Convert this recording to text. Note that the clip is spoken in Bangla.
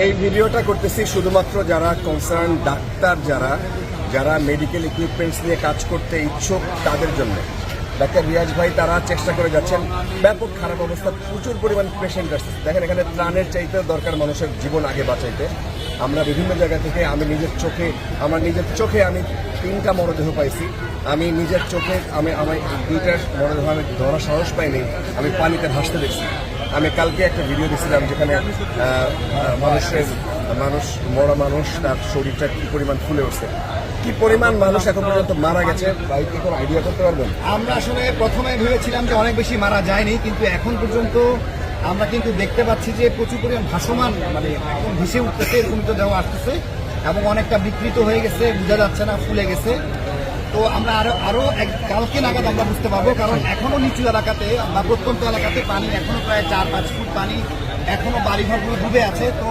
এই ভিডিওটা করতেছি শুধুমাত্র যারা কনসার্ন ডাক্তার, যারা মেডিকেল ইকুইপমেন্টস নিয়ে কাজ করতে ইচ্ছুক তাদের জন্য। ডাক্তার রিয়াজ ভাই তারা চেষ্টা করে যাচ্ছেন, ব্যাপক খারাপ অবস্থা, প্রচুর পরিমাণ পেশেন্ট আসছে। দেখেন এখানে ত্রাণের চাইতে দরকার মানুষের জীবন আগে বাঁচাইতে। আমরা বিভিন্ন জায়গা থেকে আমার নিজের চোখে আমি 3টা মরদেহ পাইছি। আমি নিজের চোখে আমার 2টা মরদেহ আমি ধরার সাহস পাইনি, আমি পানিতে ভাসতে দেখছি। আমি কালকে একটা ভিডিও দিয়েছিলাম যেখানে মরা মানুষ তার শরীরটা কি পরিমাণ ফুলে উঠছে, কি পরিমাণ মানুষ এখন পর্যন্ত মারা গেছে। ভাই কি কোনো আইডিয়া করতে পারবেন? আমরা আসলে প্রথমে ভেবেছিলাম যে অনেক বেশি মারা যায়নি, কিন্তু এখন পর্যন্ত আমরা কিন্তু দেখতে পাচ্ছি যে প্রচুর পরিমাণ ভাসমান, মানে এখন ভেসে উঠতেছে, এরকম তো দেওয়া আসতেছে এবং অনেকটা বিকৃত হয়ে গেছে, বোঝা যাচ্ছে না, ফুলে গেছে। তো আমরা আরো কালকে নাগাদ আমরা বুঝতে পারবো, কারণ এখনো নিচু এলাকাতে বা প্রত্যন্ত এলাকাতে পানি এখনো প্রায় 4-5 ফুট পানি, এখনো বাড়িঘরগুলো ডুবে আছে। তো